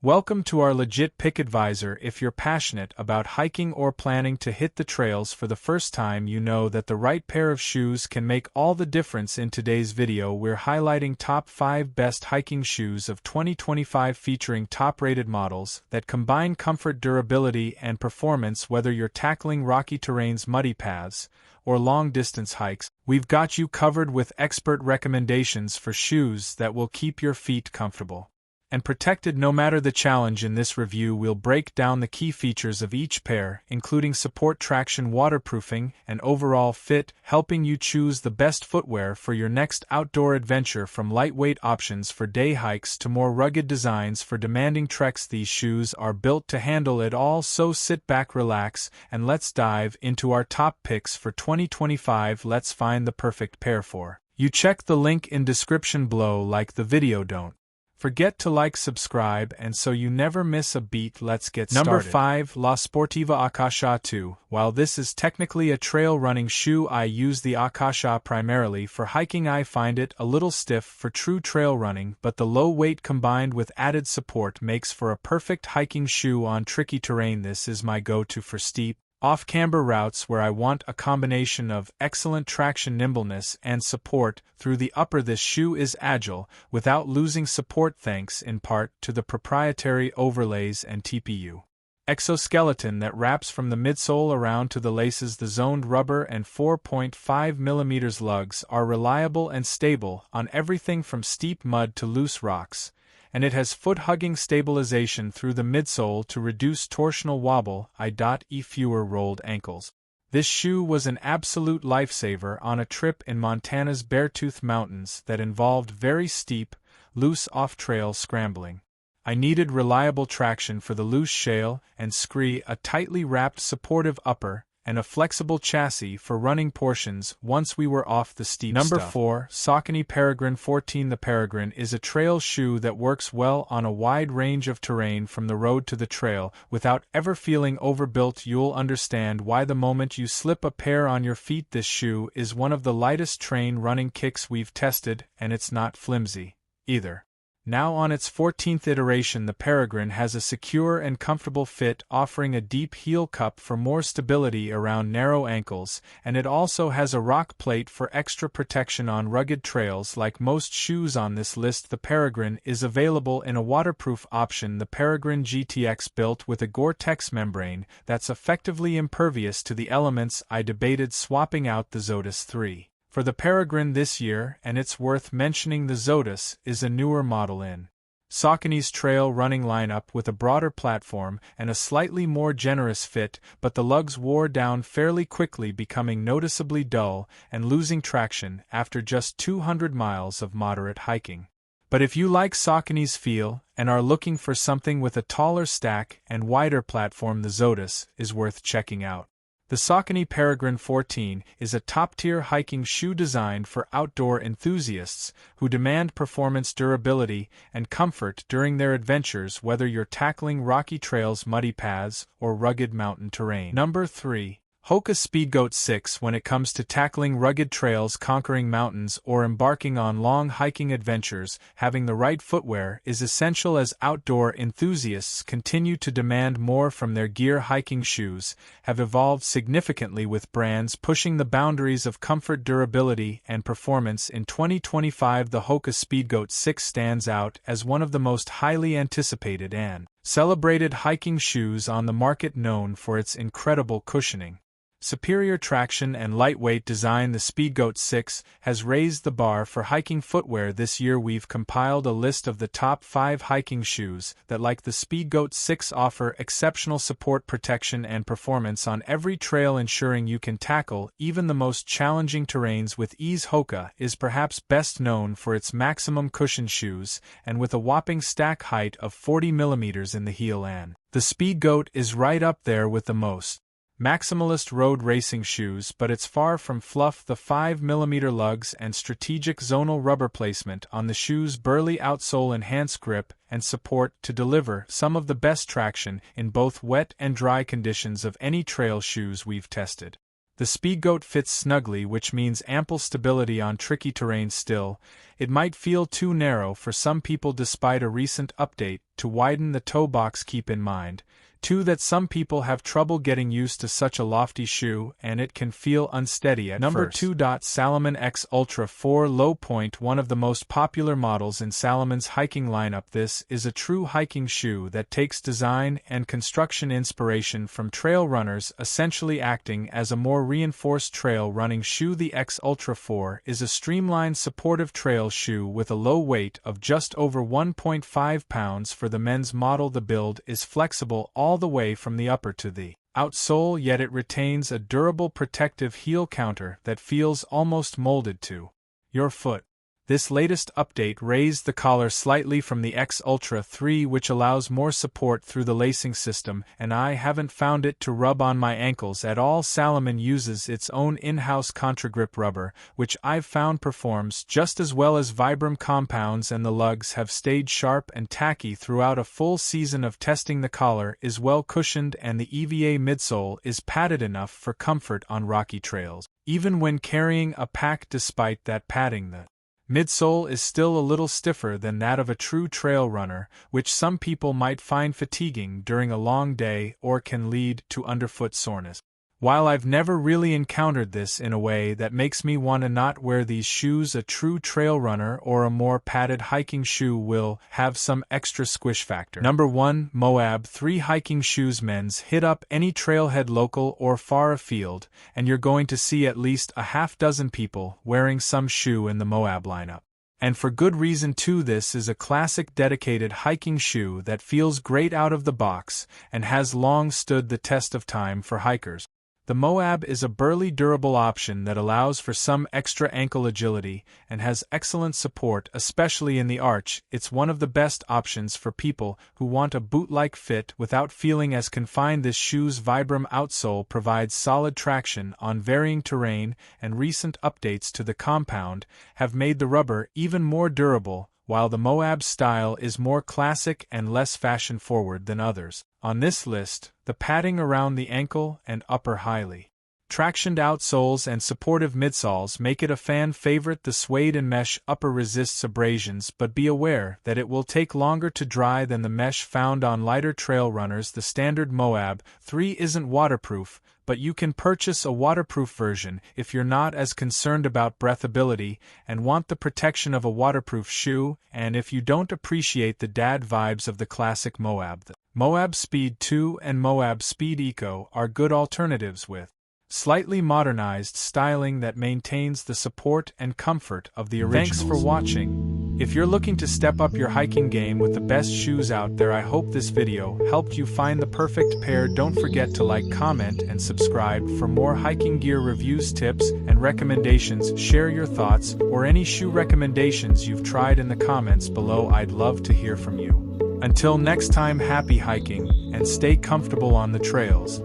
Welcome to our legit pick advisor. If you're passionate about hiking or planning to hit the trails for the first time, you know that the right pair of shoes can make all the difference. In today's video, we're highlighting top 5 best hiking shoes of 2025 featuring top-rated models that combine comfort, durability, and performance. Whether you're tackling rocky terrains, muddy paths, or long-distance hikes, we've got you covered with expert recommendations for shoes that will keep your feet comfortable and protected no matter the challenge. In this review, we'll break down the key features of each pair, including support, traction, waterproofing, and overall fit, helping you choose the best footwear for your next outdoor adventure. From lightweight options for day hikes to more rugged designs for demanding treks, these shoes are built to handle it all. So sit back, relax, and let's dive into our top picks for 2025. Let's find the perfect pair for you. Check the link in description below. Like the video, don't forget to like, subscribe, and so you never miss a beat. Let's get started. Number 5. La Sportiva Akasha II. While this is technically a trail running shoe, I use the Akasha primarily for hiking. I find it a little stiff for true trail running, but the low weight combined with added support makes for a perfect hiking shoe on tricky terrain. This is my go-to for steep, off-camber routes where I want a combination of excellent traction, nimbleness, and support through the upper. This shoe is agile without losing support thanks in part to the proprietary overlays and TPU exoskeleton that wraps from the midsole around to the laces. The zoned rubber and 4.5mm lugs are reliable and stable on everything from steep mud to loose rocks, and it has foot-hugging stabilization through the midsole to reduce torsional wobble, i.e. fewer rolled ankles. This shoe was an absolute lifesaver on a trip in Montana's Beartooth Mountains that involved very steep, loose off-trail scrambling. I needed reliable traction for the loose shale and scree, a tightly wrapped supportive upper, and a flexible chassis for running portions once we were off the steep Number stuff. 4. Saucony Peregrine 14. The Peregrine is a trail shoe that works well on a wide range of terrain from the road to the trail without ever feeling overbuilt. You'll understand why the moment you slip a pair on your feet. This shoe is one of the lightest train running kicks we've tested, and it's not flimsy either. Now on its 14th iteration, the Peregrine has a secure and comfortable fit, offering a deep heel cup for more stability around narrow ankles, and it also has a rock plate for extra protection on rugged trails. Like most shoes on this list, the Peregrine is available in a waterproof option. The Peregrine GTX, built with a Gore-Tex membrane that's effectively impervious to the elements. I debated swapping out the Zotis 3 for the Peregrine this year, and it's worth mentioning the Zotis is a newer model in Saucony's trail running lineup with a broader platform and a slightly more generous fit, but the lugs wore down fairly quickly, becoming noticeably dull and losing traction after just 200 miles of moderate hiking. But if you like Saucony's feel and are looking for something with a taller stack and wider platform, the Zotis is worth checking out. The Saucony Peregrine 14 is a top-tier hiking shoe designed for outdoor enthusiasts who demand performance, durability, and comfort during their adventures, whether you're tackling rocky trails, muddy paths, or rugged mountain terrain. Number 3. Hoka Speedgoat 6. When it comes to tackling rugged trails, conquering mountains, or embarking on long hiking adventures, having the right footwear is essential as outdoor enthusiasts continue to demand more from their gear. Hiking shoes have evolved significantly, with brands pushing the boundaries of comfort, durability, and performance. In 2025, the Hoka Speedgoat 6 stands out as one of the most highly anticipated and celebrated hiking shoes on the market, known for its incredible cushioning, superior traction, and lightweight design. The Speedgoat 6 has raised the bar for hiking footwear this year. We've compiled a list of the top 5 hiking shoes that, like the Speedgoat 6, offer exceptional support, protection, and performance on every trail, ensuring you can tackle even the most challenging terrains with ease. Hoka is perhaps best known for its maximum cushion shoes, and with a whopping stack height of 40mm in the heel, and the Speedgoat is right up there with the most maximalist road racing shoes, but it's far from fluff. The 5mm lugs and strategic zonal rubber placement on the shoe's burly outsole enhance grip and support to deliver some of the best traction in both wet and dry conditions of any trail shoes we've tested. The Speedgoat fits snugly, which means ample stability on tricky terrain. Still, it might feel too narrow for some people despite a recent update to widen the toe box. Keep in mind, too, that some people have trouble getting used to such a lofty shoe and it can feel unsteady at first. Number 2. Salomon X Ultra 4 Low Point. One of the most popular models in Salomon's hiking lineup, this is a true hiking shoe that takes design and construction inspiration from trail runners, essentially acting as a more reinforced trail running shoe. The X Ultra 4 is a streamlined supportive trail shoe with a low weight of just over 1.5 pounds for the men's model. The build is flexible all the way from the upper to the outsole, yet it retains a durable protective heel counter that feels almost molded to your foot. This latest update raised the collar slightly from the X Ultra 3, which allows more support through the lacing system, and I haven't found it to rub on my ankles at all. Salomon uses its own in-house contragrip rubber, which I've found performs just as well as Vibram compounds, and the lugs have stayed sharp and tacky throughout a full season of testing. The collar is well cushioned and the EVA midsole is padded enough for comfort on rocky trails. Even when carrying a pack, despite that padding, the midsole is still a little stiffer than that of a true trail runner, which some people might find fatiguing during a long day or can lead to underfoot soreness. While I've never really encountered this in a way that makes me want to not wear these shoes, a true trail runner or a more padded hiking shoe will have some extra squish factor. Number 1. Moab 3 Hiking Shoes. Men's. Hit up any trailhead local or far afield, and you're going to see at least a half dozen people wearing some shoe in the Moab lineup. And for good reason too. This is a classic dedicated hiking shoe that feels great out of the box and has long stood the test of time for hikers. The Moab is a burly, durable option that allows for some extra ankle agility and has excellent support, especially in the arch. It's one of the best options for people who want a boot-like fit without feeling as confined. This shoe's Vibram outsole provides solid traction on varying terrain, and recent updates to the compound have made the rubber even more durable, while the Moab style is more classic and less fashion-forward than others. On this list, the padding around the ankle and upper highly tractioned outsoles and supportive midsoles make it a fan favorite. The suede and mesh upper resists abrasions, but be aware that it will take longer to dry than the mesh found on lighter trail runners. The standard Moab 3 isn't waterproof, but you can purchase a waterproof version if you're not as concerned about breathability and want the protection of a waterproof shoe, and if you don't appreciate the dad vibes of the classic Moab. The Moab Speed 2 and Moab Speed Eco are good alternatives with slightly modernized styling that maintains the support and comfort of the originals. Thanks for watching. If you're looking to step up your hiking game with the best shoes out there, I hope this video helped you find the perfect pair. Don't forget to like, comment, and subscribe for more hiking gear reviews, tips, and recommendations. Share your thoughts or any shoe recommendations you've tried in the comments below. I'd love to hear from you. Until next time, happy hiking and stay comfortable on the trails.